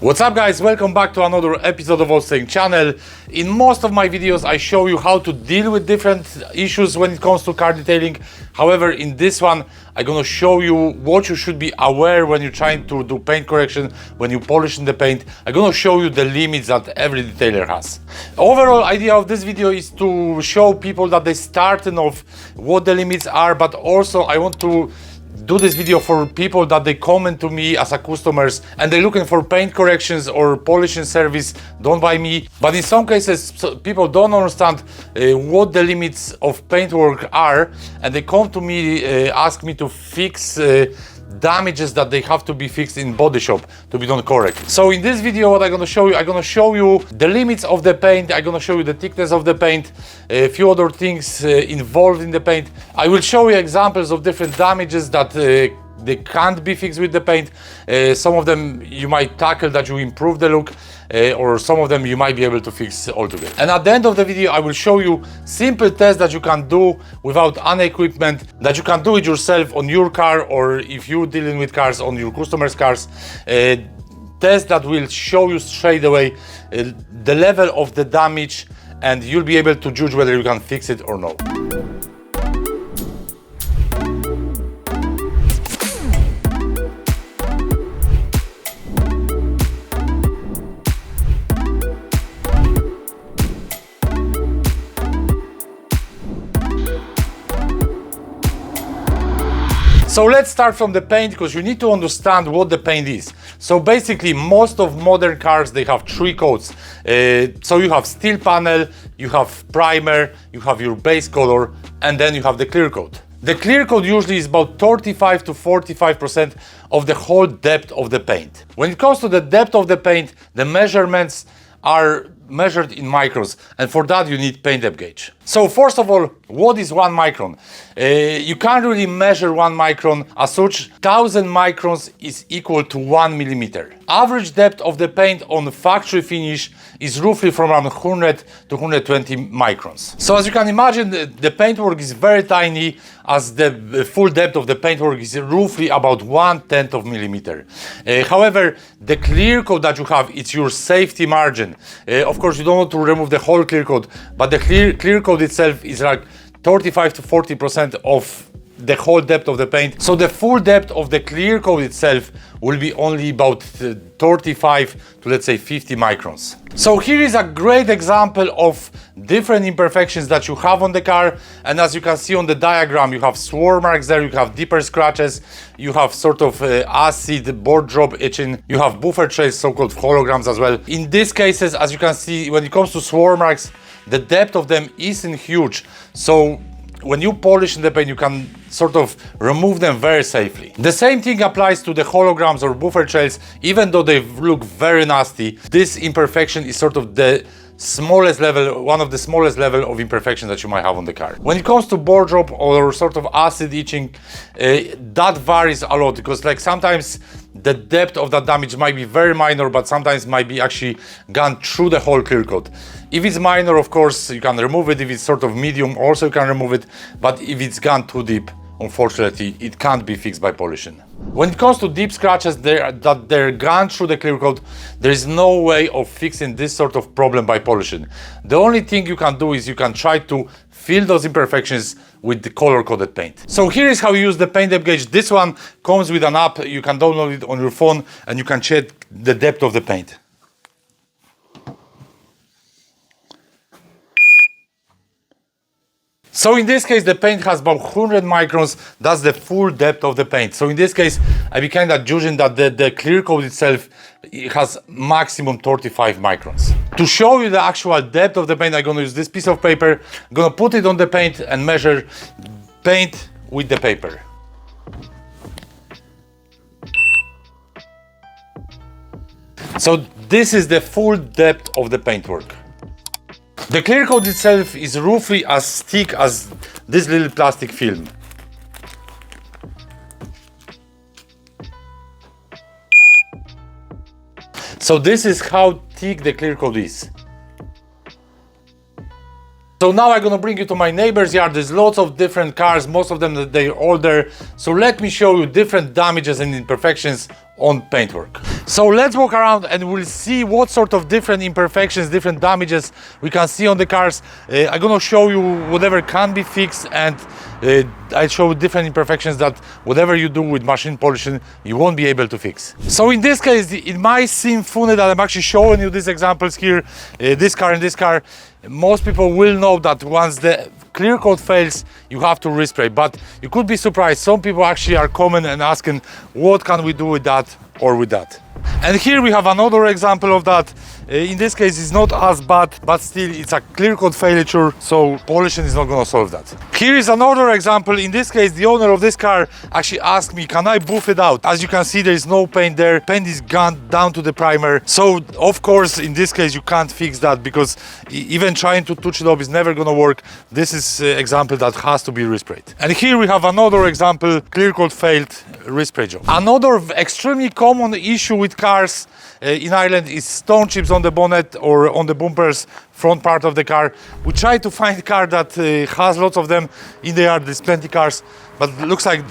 What's up guys, welcome back to another episode of Saying channel. In most of my videos I show you how to deal with different issues when it comes to car detailing. However, in this one I'm gonna show you what you should be aware when you're trying to do paint correction, when you're polishing the paint. I'm gonna show you the limits that every detailer has. Overall idea of this video is to show people that they starting off what the limits are, but also I want to do this video for people that they comment to me as a customers and they're looking for paint corrections or polishing service done by me. But in some cases people don't understand what the limits of paintwork are, and they come to me ask me to fix damages that they have to be fixed in body shop to be done correctly. So in this video what I'm going to show you the limits of the paint. I'm going to show you the thickness of the paint, a few other things involved in the paint. I will show you examples of different damages that they can't be fixed with the paint. Some of them you might tackle that you improve the look, or some of them you might be able to fix altogether. And at the end of the video I will show you simple tests that you can do without any equipment, that you can do it yourself on your car, or if you're dealing with cars, on your customers' cars. Tests that will show you straight away the level of the damage, and you'll be able to judge whether you can fix it or not. So let's start from the paint, because you need to understand what the paint is. So basically most of modern cars, they have three coats. So you have steel panel, you have primer, you have your base color, and then you have the clear coat. The clear coat usually is about 35 to 45% of the whole depth of the paint. When it comes to the depth of the paint, the measurements are measured in microns, and for that you need paint depth gauge. So first of all, what is 1 micron? You can't really measure 1 micron as such. 1000 microns is equal to 1 millimeter. Average depth of the paint on factory finish is roughly from around 100 to 120 microns. So as you can imagine, the paintwork is very tiny, as the full depth of the paintwork is roughly about 1/10 of millimeter. However, the clear coat that you have, it's your safety margin. Of course, you don't want to remove the whole clear coat, but the clear coat itself is like 35 to 40% of the whole depth of the paint. So the full depth of the clear coat itself will be only about 35 to, let's say, 50 microns. So here is a great example of different imperfections that you have on the car. And as you can see on the diagram, you have swirl marks there, you have deeper scratches, you have sort of acid board drop itching, you have buffer trails, so-called holograms as well. In these cases, as you can see, when it comes to swirl marks, the depth of them isn't huge. So when you polish the paint, you can sort of remove them very safely. The same thing applies to the holograms or buffer trails. Even though they look very nasty, this imperfection is sort of the smallest level, one of the smallest level of imperfection that you might have on the car. When it comes to board drop or sort of acid itching, that varies a lot, because like sometimes the depth of that damage might be very minor, but sometimes might be actually gone through the whole clear coat. If it's minor, of course, you can remove it. If it's sort of medium, also you can remove it. But if it's gone too deep, unfortunately, it can't be fixed by polishing. When it comes to deep scratches that they're gone through the clear coat, there is no way of fixing this sort of problem by polishing. The only thing you can do is you can try to fill those imperfections with the color-coded paint. So here is how you use the paint depth gauge. This one comes with an app. You can download it on your phone and you can check the depth of the paint. So in this case, the paint has about 100 microns. That's the full depth of the paint. So in this case, I be kind of judging that the clear coat itself, it has maximum 35 microns. To show you the actual depth of the paint, I'm going to use this piece of paper. I'm going to put it on the paint and measure paint with the paper. So this is the full depth of the paintwork. The clear coat itself is roughly as thick as this little plastic film. So this is how thick the clear coat is. So now I'm gonna bring you to my neighbor's yard. There's lots of different cars, most of them they're older. So let me show you different damages and imperfections on paintwork. So let's walk around and we'll see what sort of different imperfections, different damages we can see on the cars. I'm gonna show you whatever can be fixed, and I'll show different imperfections that whatever you do with machine polishing, you won't be able to fix. So in this case, it might seem funny that I'm actually showing you these examples here, this car and this car. Most people will know that once the clear coat fails, you have to respray, but you could be surprised. Some people actually are coming and asking, what can we do with that or with that? And here we have another example of that. In this case, it's not as bad, but still it's a clear coat failure, so polishing is not going to solve that. Here is another example. In this case, the owner of this car actually asked me, can I buff it out? As you can see, there is no paint there. Paint is gone down to the primer. So of course, in this case, you can't fix that, because even trying to touch it up is never going to work. This is an example that has to be resprayed. And here we have another example, clear coat failed respray job. Another extremely common issue with cars in Ireland is stone chips on the bonnet or on the bumpers, front part of the car. We try to find a car that has lots of them in the yard. There's plenty cars, but it looks like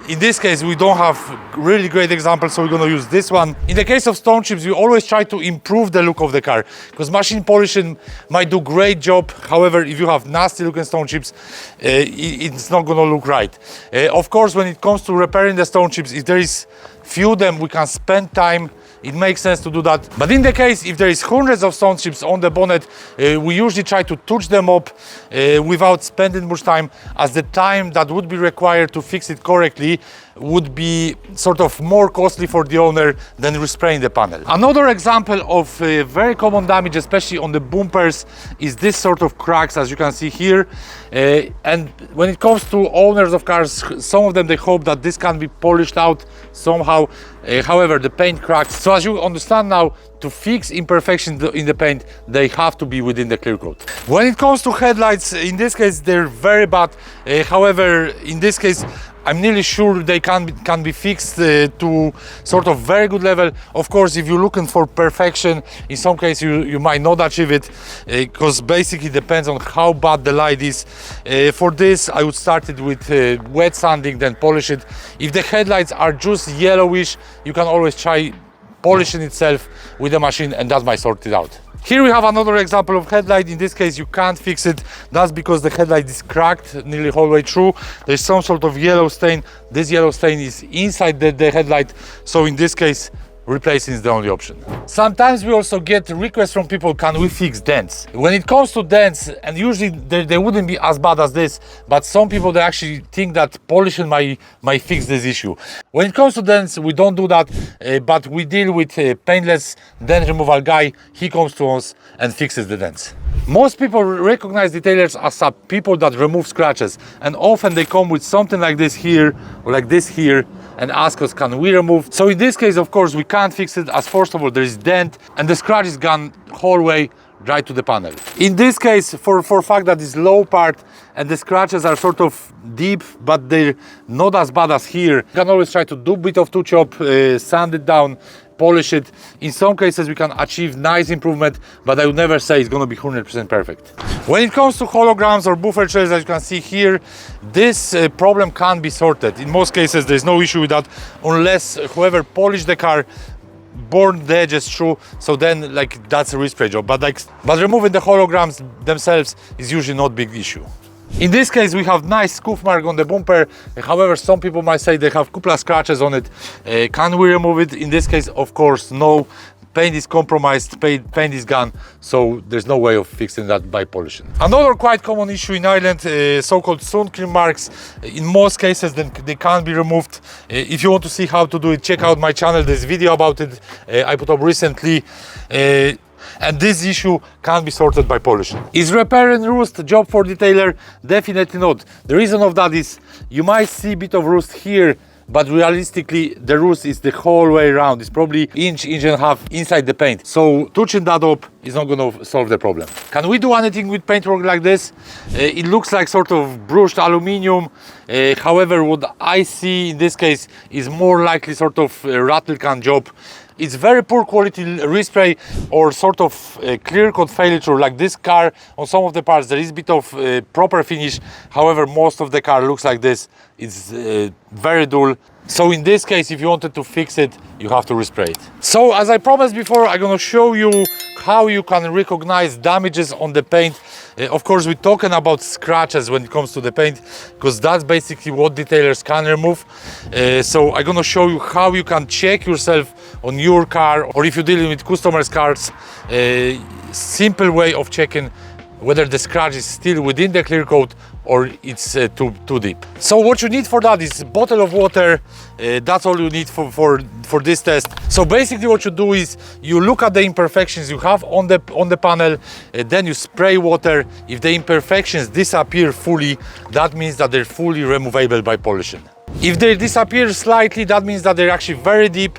in this case we don't have really great examples, so we're going to use this one. In the case of stone chips, we always try to improve the look of the car, because machine polishing might do great job. However, if you have nasty looking stone chips, it's not going to look right. Of course, when it comes to repairing the stone chips, if there is few of them, we can spend time. It makes sense to do that. But in the case, if there is hundreds of stone chips on the bonnet, we usually try to touch them up without spending much time, as the time that would be required to fix it correctly would be sort of more costly for the owner than respraying the panel. Another example of very common damage, especially on the bumpers, is this sort of cracks, as you can see here. And when it comes to owners of cars, some of them, they hope that this can be polished out somehow. However, the paint cracks. So as you understand now, to fix imperfections in the paint, they have to be within the clear coat. When it comes to headlights, in this case, they're very bad. However, in this case, I'm nearly sure they can be fixed to sort of very good level. Of course, if you're looking for perfection, in some cases you might not achieve it, because basically it depends on how bad the light is. For this, I would start it with wet sanding, then polish it. If the headlights are just yellowish, you can always try polishing itself with the machine, and that might sort it out. Here we have another example of headlight. In this case, you can't fix it. That's because the headlight is cracked nearly whole way through. There's some sort of yellow stain. This yellow stain is inside the headlight. So in this case, replacing is the only option. Sometimes we also get requests from people, can we fix dents? When it comes to dents, and usually they wouldn't be as bad as this, but some people, they actually think that polishing might fix this issue. When it comes to dents, we don't do that, but we deal with a paintless dent removal guy. He comes to us and fixes the dents. Most people recognize detailers as people that remove scratches, and often they come with something like this here or like this here and ask us, can we remove? So in this case, of course, we can't fix it, as first of all, there is dent and the scratch is gone whole way right to the panel. In this case, for fact that this low part and the scratches are sort of deep, but they're not as bad as here, you can always try to do a bit of touch-up, sand it down, polish it. In some cases we can achieve nice improvement, but I would never say it's going to be 100% perfect. When it comes to holograms or buffer trails, as you can see here, this problem can be sorted. In most cases there's no issue with that, unless whoever polished the car burned the edges through, so then like that's a respray job. But removing the holograms themselves is usually not a big issue. In this case, we have nice scuff mark on the bumper. However, some people might say they have a couple of scratches on it. Can we remove it? In this case, of course, no. Paint is compromised, paint is gone, so there's no way of fixing that by polishing. Another quite common issue in Ireland, so-called sun cream marks. In most cases, they can't be removed. If you want to see how to do it, check out my channel. There's a video about it I put up recently. And this issue can't be sorted by polishing. Is repair and rust a job for detailer? Definitely not. The reason of that is you might see a bit of rust here, but realistically the rust is the whole way around. It's probably inch and a half inside the paint. So touching that up is not going to solve the problem. Can we do anything with paintwork like this? It looks like sort of brushed aluminium. However, what I see in this case is more likely sort of a rattle can job. It's very poor quality respray or sort of clear coat failure, like this car. On some of the parts there is a bit of proper finish. However, most of the car looks like this. It's very dull. So in this case, if you wanted to fix it, you have to respray it. So as I promised before, I'm gonna show you how you can recognize damages on the paint. Of course, we're talking about scratches when it comes to the paint, because that's basically what detailers can remove. So I'm gonna show you how you can check yourself on your car, or if you're dealing with customers' cars, simple way of checking whether the scratch is still within the clear coat or it's too deep. So what you need for that is a bottle of water. That's all you need for this test. So basically what you do is you look at the imperfections you have on the panel, then you spray water. If the imperfections disappear fully, that means that they're fully removable by polishing. If they disappear slightly, that means that they're actually very deep.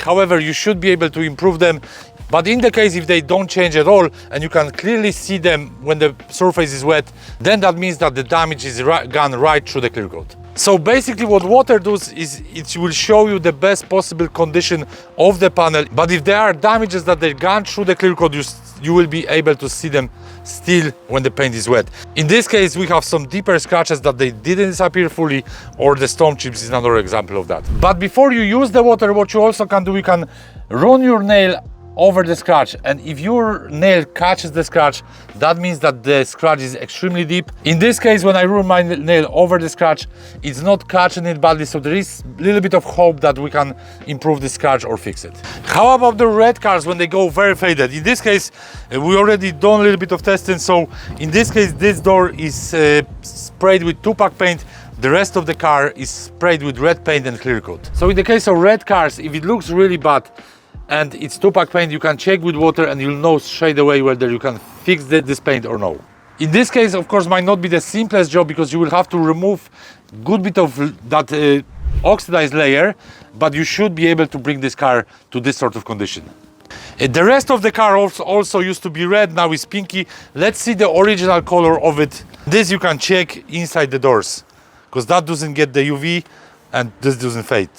However, you should be able to improve them. But in the case if they don't change at all and you can clearly see them when the surface is wet, then that means that the damage is gone right through the clear coat. So basically what water does is it will show you the best possible condition of the panel, but if there are damages that they've gone through the clear coat, you will be able to see them still when the paint is wet. In this case we have some deeper scratches that they didn't disappear fully, or the storm chips is another example of that. But before you use the water, what you also can do, you can run your nail over the scratch, and if your nail catches the scratch, that means that the scratch is extremely deep. In this case, when I run my nail over the scratch, it's not catching it badly, so there is a little bit of hope that we can improve the scratch or fix it. How about the red cars when they go very faded? In this case, we already done a little bit of testing, so in this case this door is sprayed with 2-pack paint. The rest of the car is sprayed with red paint and clear coat. So in the case of red cars, if it looks really bad and it's 2-pack paint, you can check with water and you'll know straight away whether you can fix this paint or no. In this case, of course, might not be the simplest job because you will have to remove good bit of that oxidized layer, but you should be able to bring this car to this sort of condition. The rest of the car also used to be red, now is pinky. Let's see the original color of it. This you can check inside the doors, because that doesn't get the UV and this doesn't fade.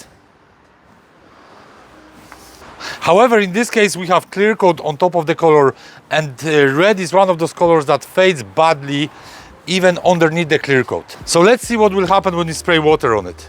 However, in this case we have clear coat on top of the color, and red is one of those colors that fades badly even underneath the clear coat. So let's see what will happen when you spray water on it.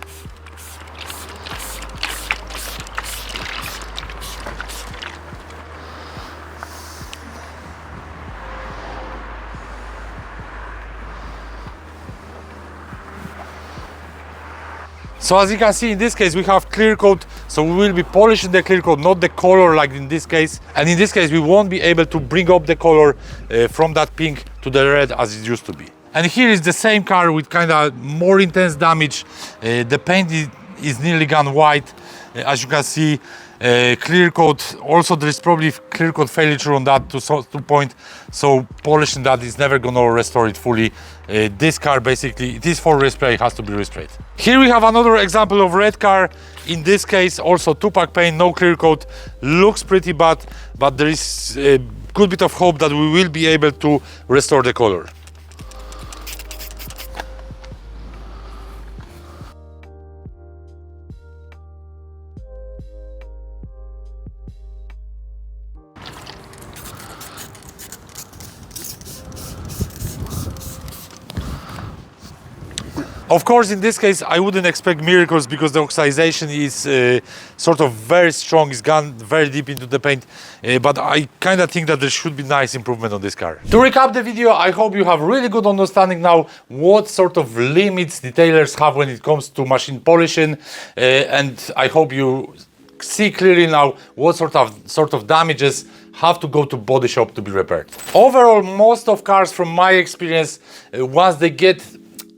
So as you can see, in this case we have clear coat, so we will be polishing the clear coat, not the color like in this case. And in this case we won't be able to bring up the color from that pink to the red as it used to be. And here is the same car with kind of more intense damage. The paint is nearly gone white. As you can see, clear coat, also there is probably clear coat failure on that to point, so polishing that is never gonna restore it fully. This car basically, it is for respray, it has to be resprayed. Here we have another example of red car. In this case also 2-pack paint, no clear coat, looks pretty bad, but there is a good bit of hope that we will be able to restore the color. Of course, in this case, I wouldn't expect miracles because the oxidization is sort of very strong, it's gone very deep into the paint, but I kind of think that there should be nice improvement on this car. To recap the video, I hope you have really good understanding now what sort of limits detailers have when it comes to machine polishing, and I hope you see clearly now what sort of damages have to go to body shop to be repaired. Overall, most of cars from my experience, once they get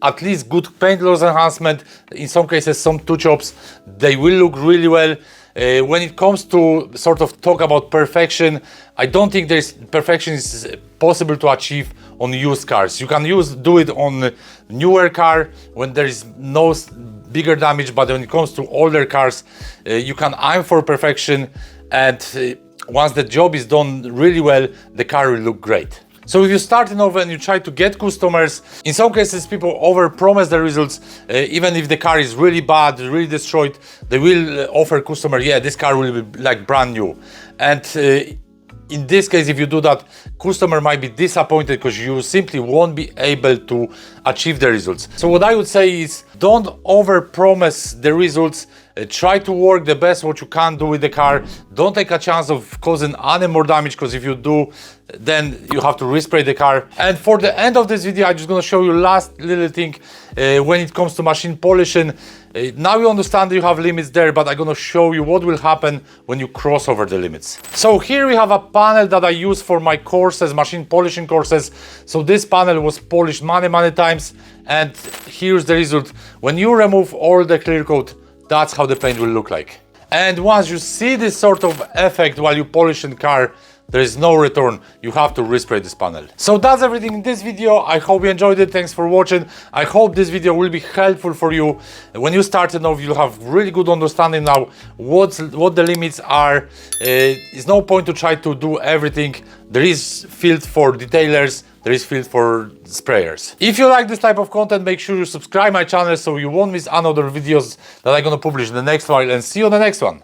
at least good paint loss enhancement, in some cases some touch-ups, they will look really well. When it comes to sort of talk about perfection, I don't think perfection is possible to achieve on used cars. You can do it on newer car when there is no bigger damage, but when it comes to older cars, you can aim for perfection, and once the job is done really well, the car will look great. So if you're starting over and you try to get customers, in some cases people over-promise the results. Even if the car is really bad, really destroyed, they will offer customer, yeah, this car will be like brand new. And in this case, if you do that, customer might be disappointed because you simply won't be able to achieve the results. So what I would say is, don't over-promise the results. Try to work the best what you can do with the car. Don't take a chance of causing any more damage, because if you do, then you have to respray the car. And for the end of this video, I'm just going to show you last little thing when it comes to machine polishing. Now you understand that you have limits there, but I'm going to show you what will happen when you cross over the limits. So here we have a panel that I use for my courses, machine polishing courses. So this panel was polished many times, and here's the result. When you remove all the clear coat, that's how the paint will look like. And once you see this sort of effect while you polish the car, there is no return. You have to respray this panel. So that's everything in this video. I hope you enjoyed it. Thanks for watching. I hope this video will be helpful for you. When you start off, you'll have really good understanding now what the limits are. It's no point to try to do everything. There is field for detailers. There is field for sprayers. If you like this type of content, make sure you subscribe my channel so you won't miss another videos that I'm gonna publish in the next while, and see you on the next one.